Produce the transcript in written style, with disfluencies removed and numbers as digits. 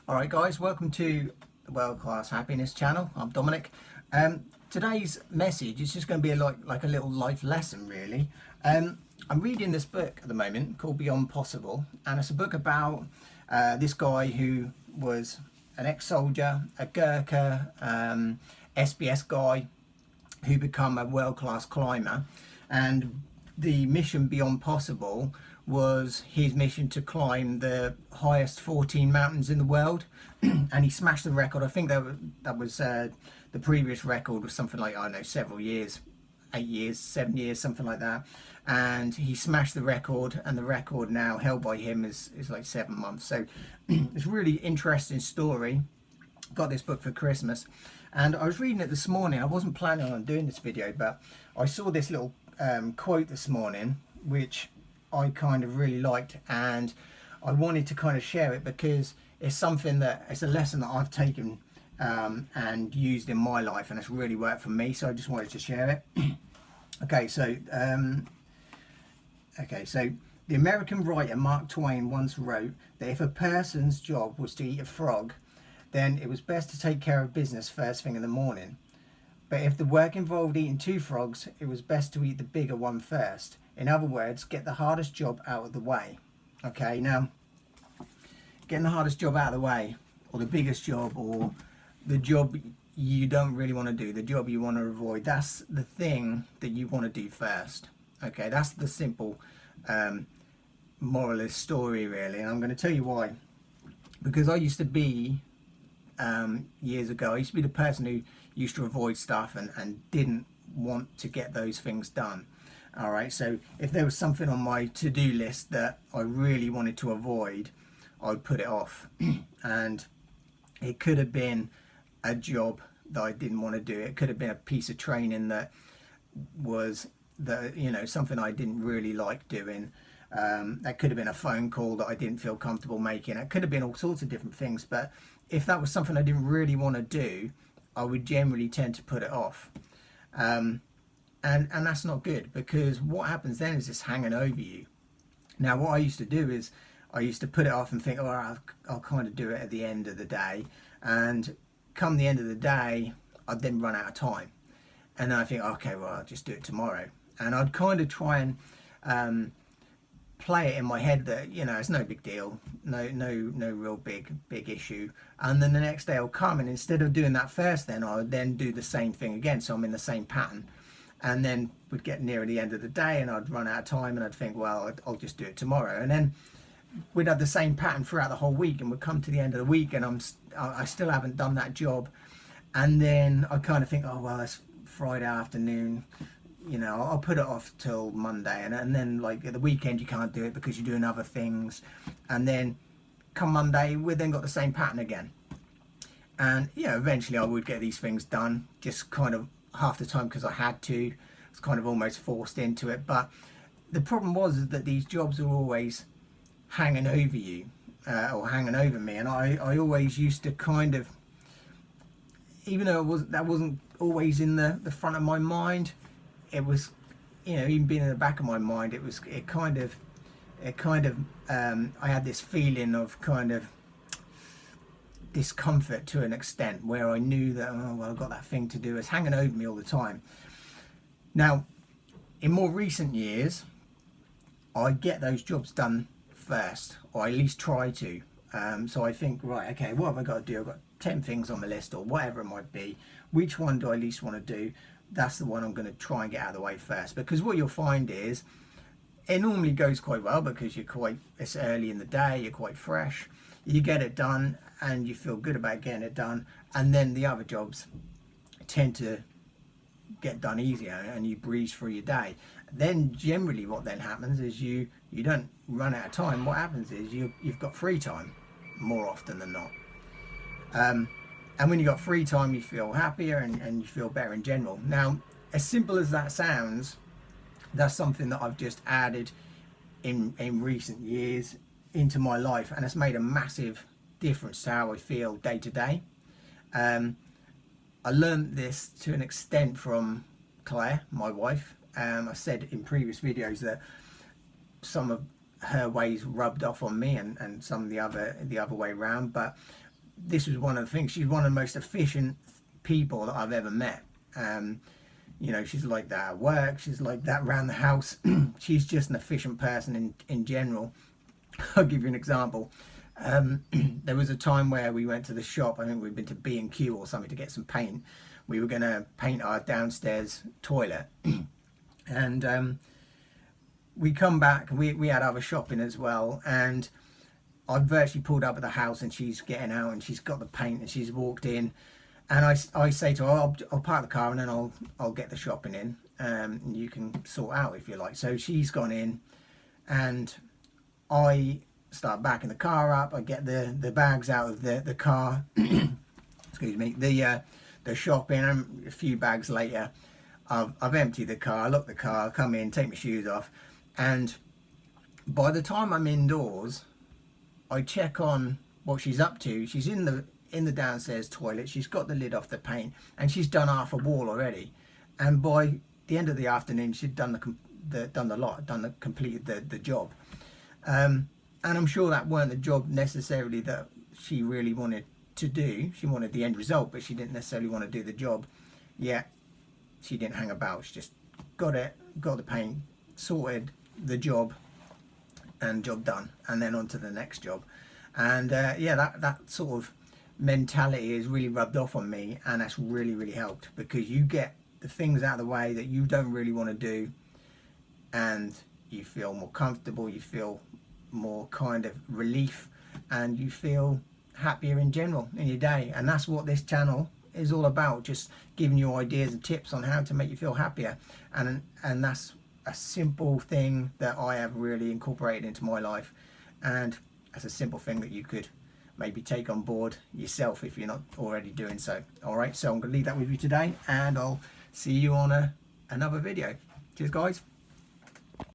Alright guys, welcome to the World Class Happiness channel. I'm Dominic. Today's message is just going to be like a little life lesson really. I'm reading this book at the moment called Beyond Possible, and it's a book about this guy who was an ex-soldier, a Gurkha, SBS guy who became a world-class climber, and the mission Beyond Possible was his mission to climb the highest 14 mountains in the world. And he smashed the record. I think that was the previous record was something like, I don't know, several years, 8 years, 7 years, something like that. And he smashed the record, and the record now held by him is like 7 months. So it's a really interesting story. Got this book for Christmas, and I was reading it this morning. I wasn't planning on doing this video, but I saw this little quote this morning which I kind of really liked, and I wanted to kind of share it because it's something that it's a lesson that I've taken and used in my life, and it's really worked for me, so I just wanted to share it. Okay, so the American writer Mark Twain once wrote that if a person's job was to eat a frog, then it was best to take care of business first thing in the morning. But if the work involved eating 2 frogs, it was best to eat the bigger one first. In other words, get the hardest job out of the way. Okay, now, getting the hardest job out of the way, or the biggest job, or the job you don't really want to do, the job you want to avoid, that's the thing that you want to do first. Okay, that's the simple moral of the story, really. And I'm going to tell you why. Because I used to be, years ago, I used to be the person who used to avoid stuff and didn't want to get those things done. All right, so if there was something on my to-do list that I really wanted to avoid, I'd put it off. And it could have been a job that I didn't want to do. It could have been a piece of training that was something I didn't really like doing. That could have been a phone call that I didn't feel comfortable making. It could have been all sorts of different things, but if that was something I didn't really want to do, I would generally tend to put it off. And that's not good, because what happens then is it's hanging over you. Now, what I used to do is I used to put it off and think, oh, I'll kind of do it at the end of the day. And come the end of the day, I'd then run out of time. And then I think, okay, well, I'll just do it tomorrow. And I'd kind of try and play it in my head that, it's no big deal, no real big issue. And then the next day I'll come, and instead of doing that first, then I would then do the same thing again, so I'm in the same pattern. And then we'd get near the end of the day and I'd run out of time, and I'd think, well, I'll just do it tomorrow. And then we'd have the same pattern throughout the whole week, and we'd come to the end of the week and I still haven't done that job. And then I kind of think, oh, well, it's Friday afternoon, I'll put it off till Monday. And then like at the weekend you can't do it because you're doing other things. And then come Monday, we then got the same pattern again. And eventually I would get these things done, just kind of half the time because I had to. It's kind of almost forced into it. But the problem was that these jobs are always hanging over you, or hanging over me, and I always used to kind of, even though that wasn't always in the front of my mind, it was, even being in the back of my mind, it kind of I had this feeling of kind of discomfort to an extent, where I knew that, oh, well, I've got that thing to do. It's hanging over me all the time. Now, in more recent years, I get those jobs done first, or at least try to. So I think, right, okay, what have I got to do? I've got 10 things on the list, or whatever it might be. Which one do I least want to do? That's the one I'm going to try and get out of the way first. Because what you'll find is, it normally goes quite well because it's early in the day, you're quite fresh. You get it done and you feel good about getting it done, and then the other jobs tend to get done easier and you breeze through your day. Then generally what then happens is you don't run out of time. What happens is you've got free time more often than not. And when you've got free time, you feel happier and you feel better in general. Now, as simple as that sounds, that's something that I've just added in recent years into my life, and it's made a massive difference to how I feel day to day. I learned this to an extent from Claire, my wife. I said in previous videos that some of her ways rubbed off on me, and some of the other way around, but this was one of the things. She's one of the most efficient people that I've ever met. You know, she's like that at work, she's like that around the house. She's just an efficient person in general. I'll give you an example. There was a time where we went to the shop. I think we'd been to B&Q or something to get some paint. We were going to paint our downstairs toilet. And we come back, we had other shopping as well, and I've virtually pulled up at the house, and she's getting out, and she's got the paint, and she's walked in, and I say to her, I'll park the car, and then I'll get the shopping in, and you can sort out if you like. So she's gone in, and I start backing the car up. I get the bags out of the car. Excuse me. The shopping, and a few bags later, I've emptied the car, locked the car, come in, take my shoes off, and by the time I'm indoors, I check on what she's up to. She's in the downstairs toilet. She's got the lid off the paint, and she's done half a wall already. And by the end of the afternoon, she'd completed the job. And I'm sure that weren't the job necessarily that she really wanted to do. She wanted the end result, but she didn't necessarily want to do the job. Yet she didn't hang about. She just got the paint, sorted the job, and job done, and then on to the next job. And yeah, that sort of mentality is really rubbed off on me, and that's really helped, because you get the things out of the way that you don't really want to do, and you feel more comfortable, you feel more kind of relief, and you feel happier in general in your day. And that's what this channel is all about, just giving you ideas and tips on how to make you feel happier. And that's a simple thing that I have really incorporated into my life, and that's a simple thing that you could maybe take on board yourself if you're not already doing so. All right, so I'm going to leave that with you today, and I'll see you on another video. Cheers guys.